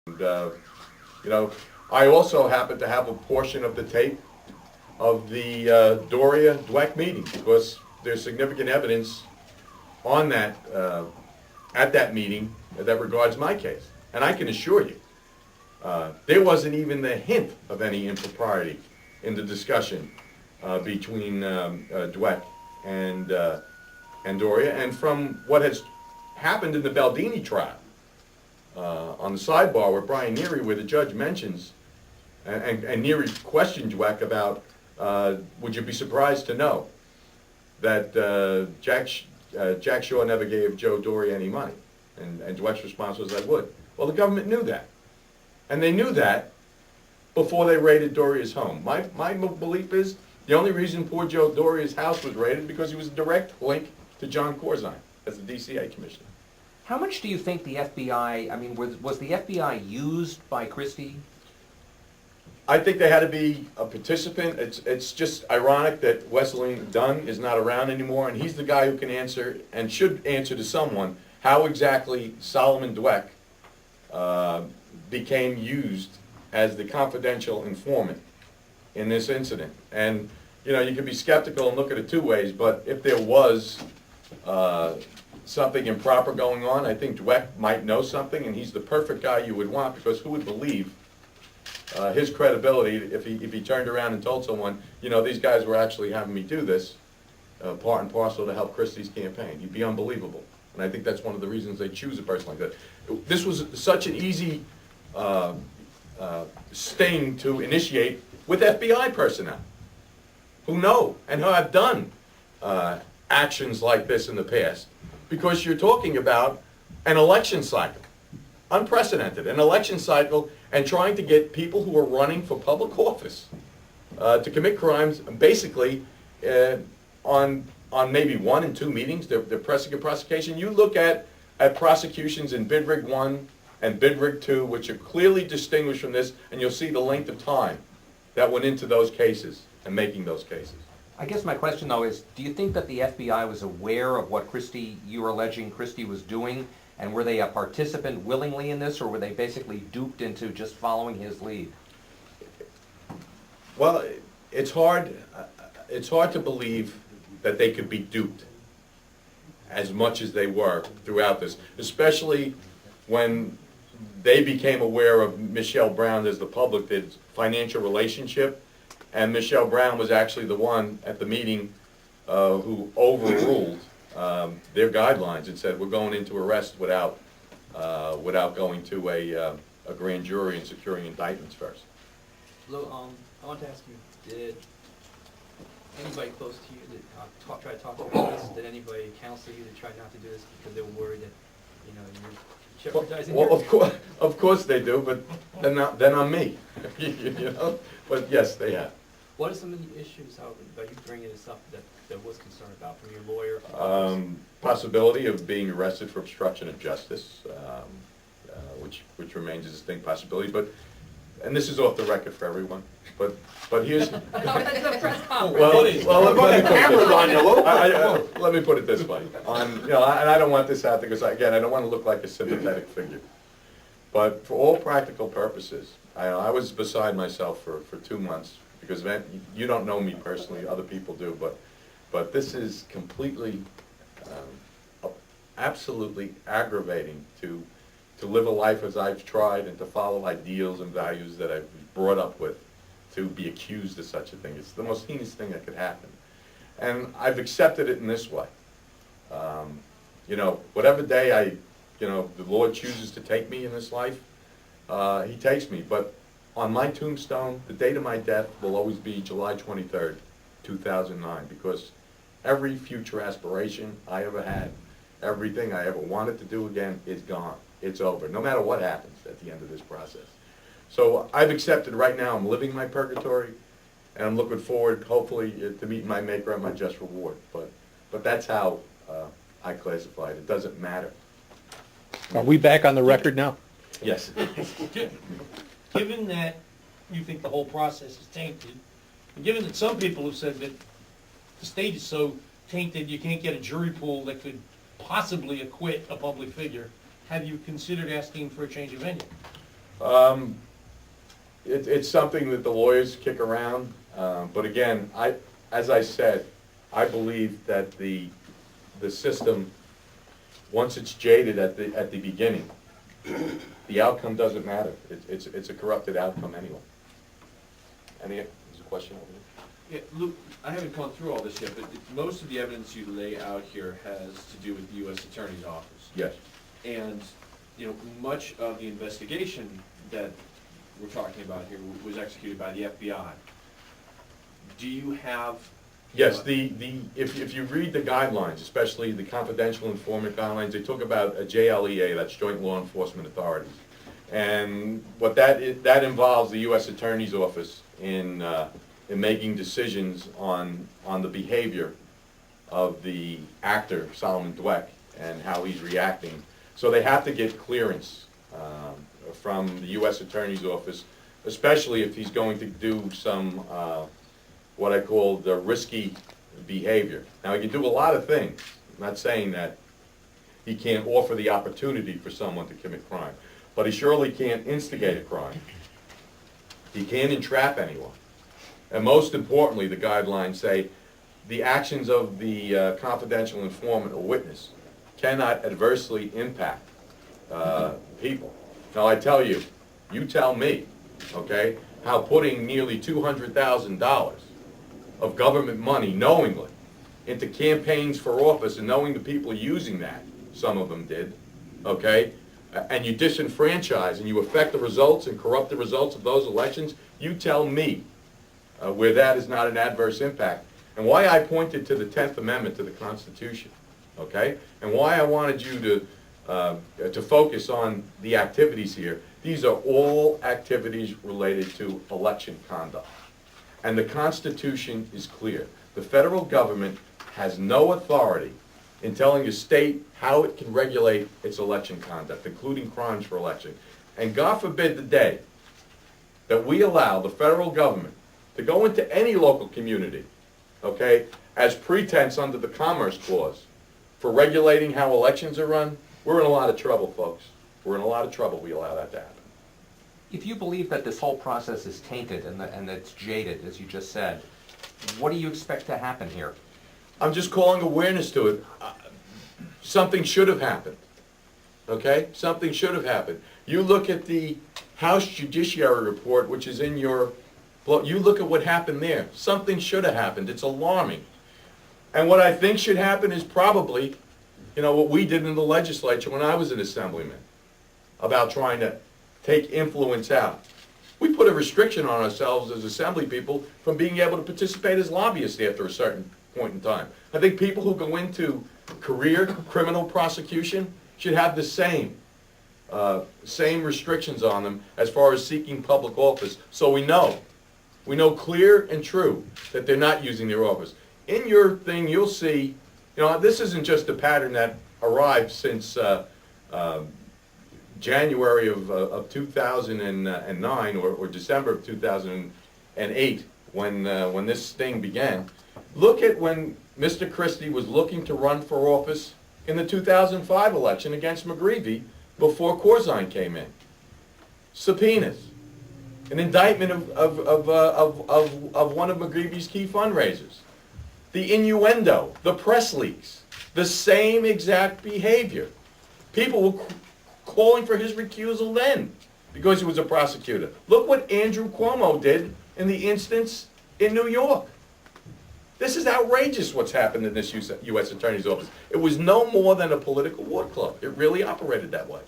And, you know, I also happen to have a portion of the tape of the Doria Dweck meeting because there's significant evidence on that, at that meeting that regards my case. And I can assure you, there wasn't even the hint of any impropriety in the discussion between Dweck and Doria. And from what has happened in the Baldini trial, on the sidebar with Brian Neary, where the judge mentions, and Neary questioned Dweck about, would you be surprised to know that Jack Shaw never gave Joe Doria any money? And Dweck's response was, I would. Well, the government knew that. And they knew that before they raided Doria's home. My belief is the only reason poor Joe Doria's house was raided because he was a direct link to John Corzine as the DCA commissioner. How much do you think the FBI, I mean, was the FBI used by Christie? I think they had to be a participant. It's just ironic that Wesley Dunn is not around anymore, and he's the guy who can answer and should answer to someone how exactly Solomon Dweck became used as the confidential informant in this incident. And, you know, you can be skeptical and look at it two ways, but if there was something improper going on, I think Dweck might know something, and he's the perfect guy you would want, because who would believe his credibility if he turned around and told someone, you know, these guys were actually having me do this, part and parcel to help Christie's campaign. He'd be unbelievable. And I think that's one of the reasons they choose a person like that. This was such an easy sting to initiate with FBI personnel who know and who have done actions like this in the past. Because you're talking about an election cycle, unprecedented, an election cycle, and trying to get people who are running for public office to commit crimes, basically on maybe 1 and 2 meetings. They're pressing a prosecution. You look at prosecutions in Bidrig 1 and Bidrig 2, which are clearly distinguished from this, and you'll see the length of time that went into those cases and making those cases. I guess my question, though, is do you think that the FBI was aware of what you were alleging Christie was doing, and were they a participant willingly in this, or were they basically duped into just following his lead? Well, it's hard to believe that they could be duped as much as they were throughout this, especially when they became aware of Michelle Brown, as the public did, financial relationship. And Michelle Brown was actually the one at the meeting who overruled their guidelines and said, we're going into arrest without going to a grand jury and securing indictments first. So, I want to ask you, did anybody close to you that try to talk to you about this? Did anybody counsel you to try not to do this because they were worried that, you know, you're jeopardizing of course they do, but then I'm me. You know? But yes, they have. What are some of the issues about you bringing this up that there was concern about from your lawyer? Possibility of being arrested for obstruction of justice, which remains a distinct possibility. But, and this is off the record for everyone. But here's let me put it this way. You know, and I don't want this out there because again, I don't want to look like a sympathetic figure. But for all practical purposes, I was beside myself for 2 months. Because you don't know me personally, other people do, but this is completely, absolutely aggravating to live a life as I've tried and to follow ideals and values that I was brought up with, to be accused of such a thing. It's the most heinous thing that could happen. And I've accepted it in this way. You know, whatever day the Lord chooses to take me in this life, He takes me. But on my tombstone, the date of my death will always be July 23rd, 2009, because every future aspiration I ever had, everything I ever wanted to do again is gone. It's over, no matter what happens at the end of this process. So I've accepted right now, I'm living my purgatory, and I'm looking forward, hopefully, to meeting my Maker at my just reward. But that's how I classify it. It doesn't matter. Are we back on the record now? Yes. Given that you think the whole process is tainted, and given that some people have said that the state is so tainted you can't get a jury pool that could possibly acquit a public figure, have you considered asking for a change of venue? It's something that the lawyers kick around, but again, as I said, I believe that the system, once it's jaded at the beginning, the outcome doesn't matter. It's a corrupted outcome anyway. There's a question over there? Yeah, Luke, I haven't gone through all this yet, but most of the evidence you lay out here has to do with the U.S. Attorney's Office. Yes. And, you know, much of the investigation that we're talking about here was executed by the FBI. Do you have... Yes, if you read the guidelines, especially the confidential informant guidelines, they talk about a JLEA, that's Joint Law Enforcement Authorities. And what that involves the U.S. Attorney's Office in making decisions on the behavior of the actor, Solomon Dweck, and how he's reacting. So they have to get clearance from the U.S. Attorney's Office, especially if he's going to do some what I call the risky behavior. Now, he can do a lot of things. I'm not saying that he can't offer the opportunity for someone to commit crime, but he surely can't instigate a crime. He can't entrap anyone. And most importantly, the guidelines say the actions of the confidential informant or witness cannot adversely impact people. Now, I tell you, you tell me, okay, how putting nearly $200,000 of government money knowingly into campaigns for office and knowing the people using that, some of them did, okay, and you disenfranchise and you affect the results and corrupt the results of those elections, you tell me where that is not an adverse impact. And why I pointed to the 10th Amendment to the Constitution, okay, and why I wanted you to focus on the activities here. These are all activities related to election conduct. And the Constitution is clear. The federal government has no authority in telling a state how it can regulate its election conduct, including crimes for election. And God forbid the day that we allow the federal government to go into any local community, okay, as pretense under the Commerce Clause for regulating how elections are run, we're in a lot of trouble, folks. We're in a lot of trouble we allow that to happen. If you believe that this whole process is tainted and that it's jaded, as you just said, what do you expect to happen here? I'm just calling awareness to it. Something should have happened, okay? Something should have happened. You look at the House Judiciary Report, which is in your, you look at what happened there. Something should have happened. It's alarming. And what I think should happen is probably, you know, what we did in the legislature when I was an assemblyman about trying to take influence out. We put a restriction on ourselves as assembly people from being able to participate as lobbyists after a certain point in time. I think people who go into career criminal prosecution should have the same restrictions on them as far as seeking public office. So we know clear and true that they're not using their office. In your thing, you'll see, you know, this isn't just a pattern that arrived since January of 2009 or December of 2008 when this thing began. Look at when Mr. Christie was looking to run for office in the 2005 election against McGreevey before Corzine came in. Subpoenas, an indictment of one of McGreevey's key fundraisers, the innuendo, the press leaks, the same exact behavior. People were calling for his recusal then because he was a prosecutor. Look what Andrew Cuomo did in the instance in New York. This is outrageous what's happened in this U.S. Attorney's Office. It was no more than a political war club. It really operated that way.